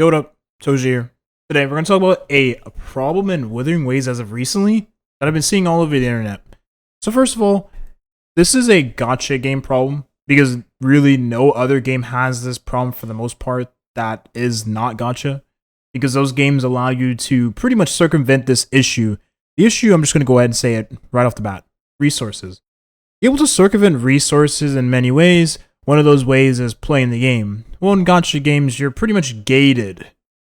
Yo, what up? Toji here. Today, we're going to talk about a problem in Wuthering Waves as of recently that I've been seeing all over the internet. So first of all, this is a gacha game problem because really no other game has this problem for the most part that is not gacha, because those games allow you to pretty much circumvent this issue. The issue, I'm just going to go ahead and say it right off the bat: resources. You're able to circumvent resources in many ways. One of those ways is playing the game. Well, in gacha games, you're pretty much gated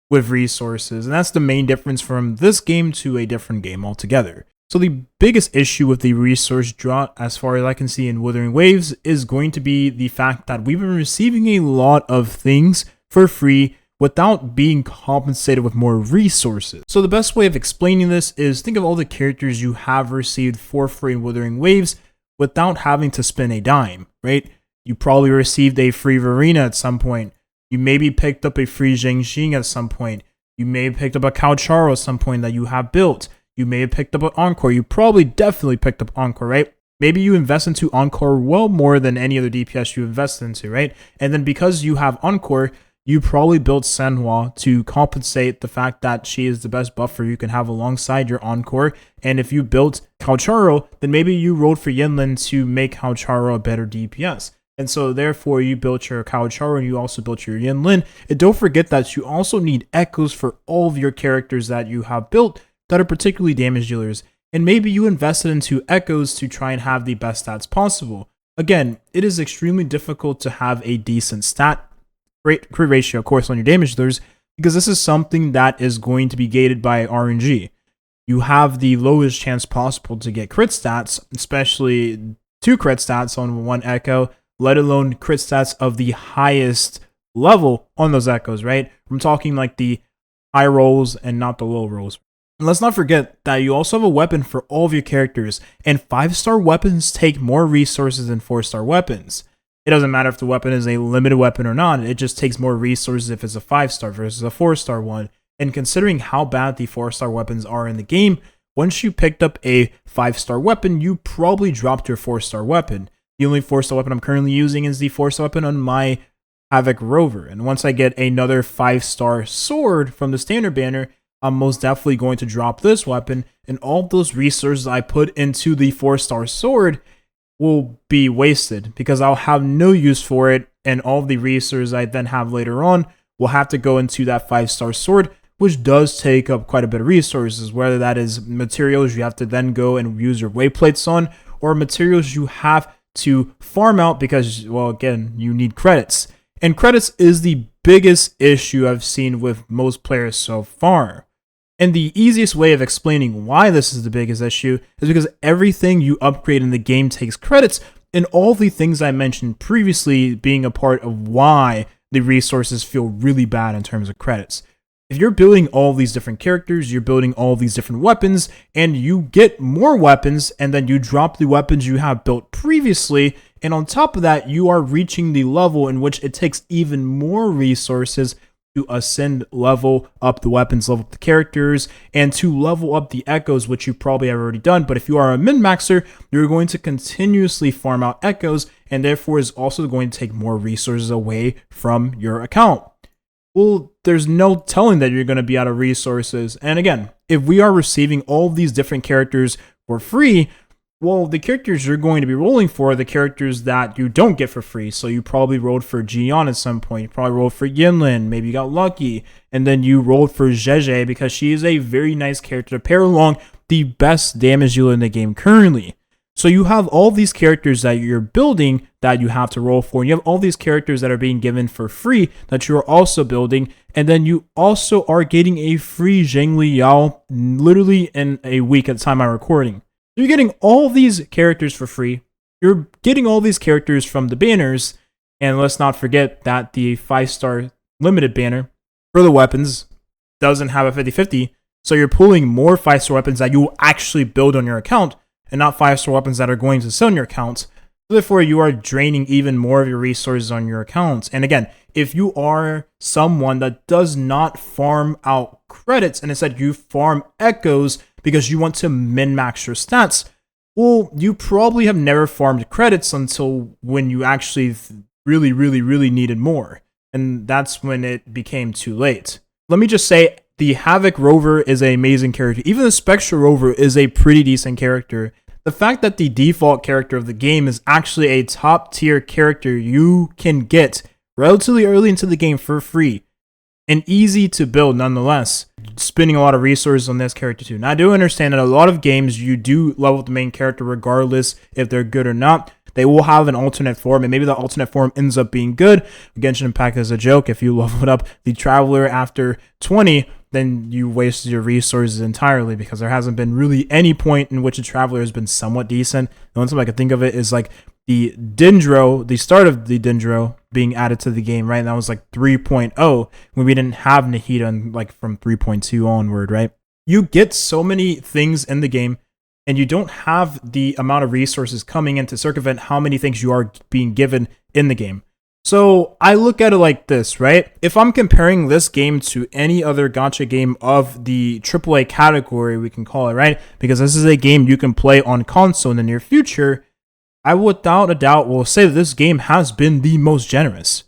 with resources, and that's the main difference from this game to a different game altogether. So the biggest issue with the resource drought, as far as I can see in Wuthering Waves, is going to be the fact that we've been receiving a lot of things for free without being compensated with more resources. So the best way of explaining this is think of all the characters you have received for free in Wuthering Waves without having to spend a dime, right? You probably received a free Verena at some point. You maybe picked up a free Zhengxing at some point. You may have picked up a Caocharo at some point that you have built. You may have picked up an Encore. You probably definitely picked up Encore, right? Maybe you invest into Encore well more than any other DPS you invested into, right? And then because you have Encore, you probably built Senhua to compensate the fact that she is the best buffer you can have alongside your Encore. And if you built Caocharo, then maybe you rolled for Yinlin to make Caocharo a better DPS. And so therefore you built your Caocharo and you also built your Yinlin. And don't forget that you also need echoes for all of your characters that you have built that are particularly damage dealers. And maybe you invested into echoes to try and have the best stats possible. Again, it is extremely difficult to have a decent stat crit ratio, of course, on your damage dealers, because this is something that is going to be gated by RNG. You have the lowest chance possible to get crit stats, especially 2 crit stats on 1 echo, let alone crit stats of the highest level on those echoes, right? I'm talking like the high rolls and not the low rolls. And let's not forget that you also have a weapon for all of your characters, and 5-star weapons take more resources than 4-star weapons. It doesn't matter if the weapon is a limited weapon or not, it just takes more resources if it's a 5-star versus a 4-star one. And considering how bad the 4-star weapons are in the game, once you picked up a 5-star weapon, you probably dropped your 4-star weapon. The only 4-star weapon I'm currently using is the 4-star weapon on my Havoc Rover. And once I get another 5-star sword from the standard banner, I'm most definitely going to drop this weapon. And all those resources I put into the 4-star sword will be wasted because I'll have no use for it. And all of the resources I then have later on will have to go into that 5-star sword, which does take up quite a bit of resources, whether that is materials you have to then go and use your wayplates on, or materials you have to farm out because, well, again, you need credits. And credits is the biggest issue I've seen with most players so far. And the easiest way of explaining why this is the biggest issue is because everything you upgrade in the game takes credits, and all the things I mentioned previously being a part of why the resources feel really bad in terms of credits. If you're building all these different characters, you're building all these different weapons, and you get more weapons, and then you drop the weapons you have built previously, and on top of that, you are reaching the level in which it takes even more resources to ascend, level up the weapons, level up the characters, and to level up the echoes, which you probably have already done. But if you are a min-maxer, you're going to continuously farm out echoes, and therefore is also going to take more resources away from your account. Well, there's no telling that you're going to be out of resources. And again, if we are receiving all of these different characters for free, well, the characters you're going to be rolling for are the characters that you don't get for free. So you probably rolled for Jian at some point. You probably rolled for Yinlin. Maybe you got lucky. And then you rolled for Zheje because she is a very nice character to pair along the best damage dealer in the game currently. So you have all these characters that you're building that you have to roll for. And you have all these characters that are being given for free that you're also building. And then you also are getting a free Zhengli Yao literally in a week at the time I'm recording. You're getting all these characters for free. You're getting all these characters from the banners. And let's not forget that the 5-star limited banner for the weapons doesn't have a 50-50. So you're pulling more 5-star weapons that you will actually build on your account, and not 5-star weapons that are going to sell on your accounts. So therefore, you are draining even more of your resources on your accounts. And again, if you are someone that does not farm out credits, and instead you farm echoes because you want to min-max your stats, well, you probably have never farmed credits until when you actually really needed more. and that's when it became too late. Let me just say, the Havoc Rover is an amazing character. Even the Spectra Rover is a pretty decent character. The fact that the default character of the game is actually a top tier character you can get relatively early into the game for free and easy to build nonetheless. Spending a lot of resources on this character too. Now I do understand that a lot of games you do level up the main character regardless if they're good or not. They will have an alternate form, and maybe the alternate form ends up being good. Genshin Impact is a joke. If you leveled up the Traveler after 20, then you wasted your resources entirely, because there hasn't been really any point in which a Traveler has been somewhat decent. The only time I can think of it is like the Dendro, the start of the Dendro being added to the game, right? And that was like 3.0 when we didn't have Nahida and like from 3.2 onward, right? You get so many things in the game, and you don't have the amount of resources coming in to circumvent how many things you are being given in the game. So I look at it like this, right? If I'm comparing this game to any other gacha game of the AAA category, we can call it, right? Because this is a game you can play on console in the near future, I without a doubt will say that this game has been the most generous.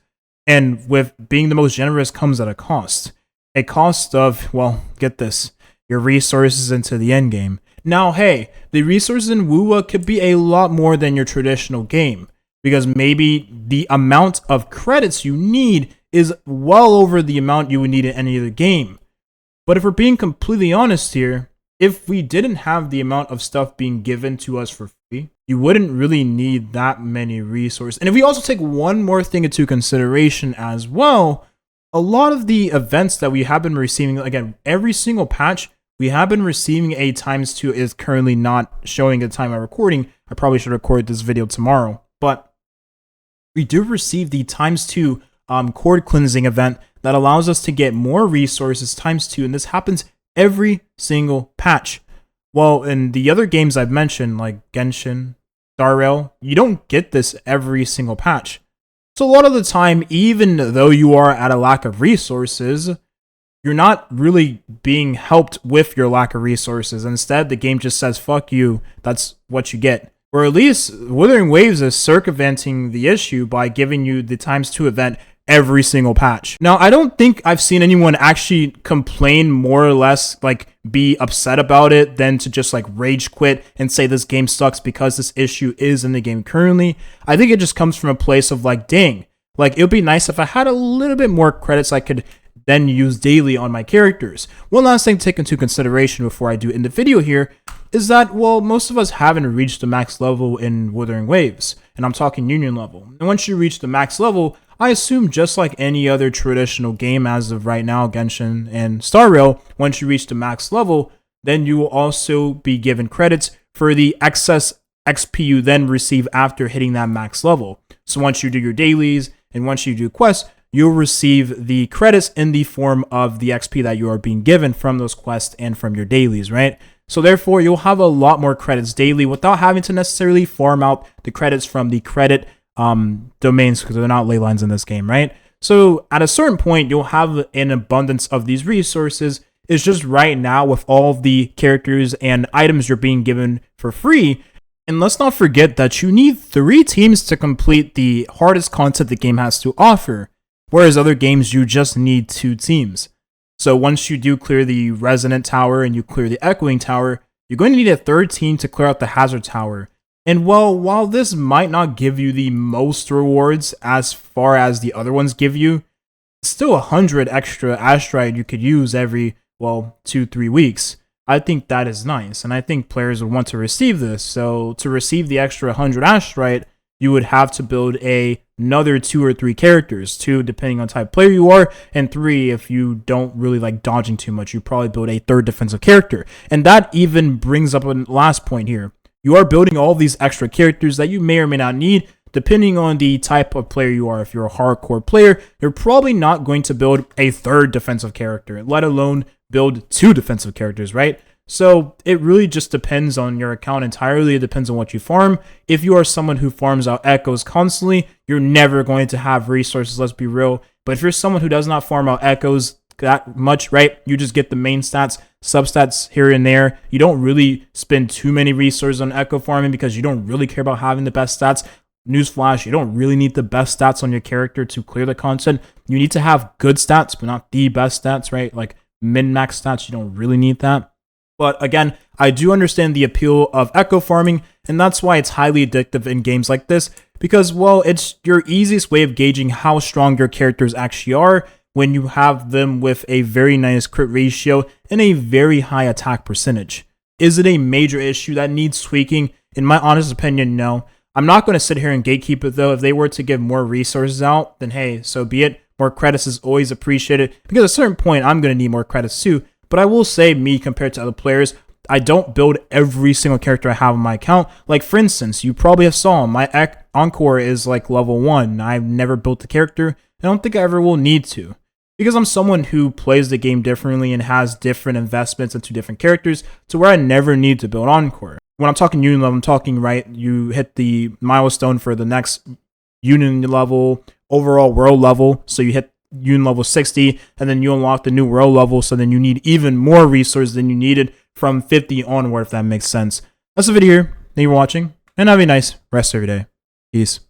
And with being the most generous comes at a cost. A cost of, well, get this, your resources into the end game. Now, hey, the resources in WUWA could be a lot more than your traditional game, because maybe the amount of credits you need is well over the amount you would need in any other game. But if we're being completely honest here, if we didn't have the amount of stuff being given to us for free, you wouldn't really need that many resources. And if we also take one more thing into consideration as well, a lot of the events that we have been receiving, again, every single patch, we have been receiving a ×2 is currently not showing at the time of recording. I probably should record this video tomorrow. But we do receive the ×2 cord cleansing event that allows us to get more resources ×2. And this happens every single patch. Well, in the other games I've mentioned, like Genshin, Star Rail, you don't get this every single patch. So a lot of the time, even though you are at a lack of resources, you're not really being helped with your lack of resources. Instead, the game just says, fuck you, that's what you get. Or at least Wuthering Waves is circumventing the issue by giving you the ×2 event every single patch. Now, I don't think I've seen anyone actually complain more or less, like be upset about it, than to just like rage quit and say this game sucks because this issue is in the game currently. I think it just comes from a place of like, dang, like it would be nice if I had a little bit more credits I could then use daily on my characters. One last thing to take into consideration before I do end the video here is that, well, most of us haven't reached the max level in Wuthering Waves, and I'm talking Union level. And once you reach the max level, I assume just like any other traditional game as of right now, Genshin and Star Rail, once you reach the max level, then you will also be given credits for the excess XP you then receive after hitting that max level. So once you do your dailies and once you do quests, you'll receive the credits in the form of the XP that you are being given from those quests and from your dailies, right? So therefore, you'll have a lot more credits daily without having to necessarily farm out the credits from the credit domains, because they're not ley lines in this game, right? So at a certain point, you'll have an abundance of these resources. It's just right now with all of the characters and items you're being given for free. And let's not forget that you need 3 teams to complete the hardest content the game has to offer. Whereas other games, you just need 2 teams. So once you do clear the Resonant Tower and you clear the Echoing Tower, you're going to need a 3rd team to clear out the Hazard Tower. And well, while this might not give you the most rewards as far as the other ones give you, it's still 100 extra Astrite you could use every, well, 2-3 weeks. I think that is nice, and I think players would want to receive this. So to receive the extra 100 Astrite, you would have to build another 2 or 3 characters, 2 depending on type of player you are, and 3 if you don't really like dodging too much, you probably build a 3rd defensive character. And that even brings up a last point here. You are building all these extra characters that you may or may not need, depending on the type of player you are. If you're a hardcore player, you're probably not going to build a 3rd defensive character, let alone build 2 defensive characters, right? So it really just depends on your account entirely. It depends on what you farm. If you are someone who farms out echoes constantly, you're never going to have resources, let's be real. But if you're someone who does not farm out echoes that much, right, you just get the main stats, substats here and there. You don't really spend too many resources on echo farming because you don't really care about having the best stats. newsflash, you don't really need the best stats on your character to clear the content. You need to have good stats, but not the best stats, right? Like min-max stats, you don't really need that. But again, I do understand the appeal of echo farming, and that's why it's highly addictive in games like this, because, well, it's your easiest way of gauging how strong your characters actually are when you have them with a very nice crit ratio and a very high attack percentage. Is it a major issue that needs tweaking? In my honest opinion, no. I'm not going to sit here and gatekeep it, though. If they were to give more resources out, then hey, so be it. More credits is always appreciated, because at a certain point, I'm going to need more credits too. But I will say, me compared to other players, I don't build every single character I have on my account. Like, for instance, you probably have saw my Encore is like level 1. I've never built the character. I don't think I ever will need to, because I'm someone who plays the game differently and has different investments into different characters, to where I never need to build Encore. When I'm talking union level, I'm talking, right, you hit the milestone for the next union level, overall world level, so you hit union level 60, and then you unlock the new world level, so then you need even more resources than you needed from 50 onward, if that makes sense. That's the video here. Thank you for watching, and have a nice rest of your day. Peace.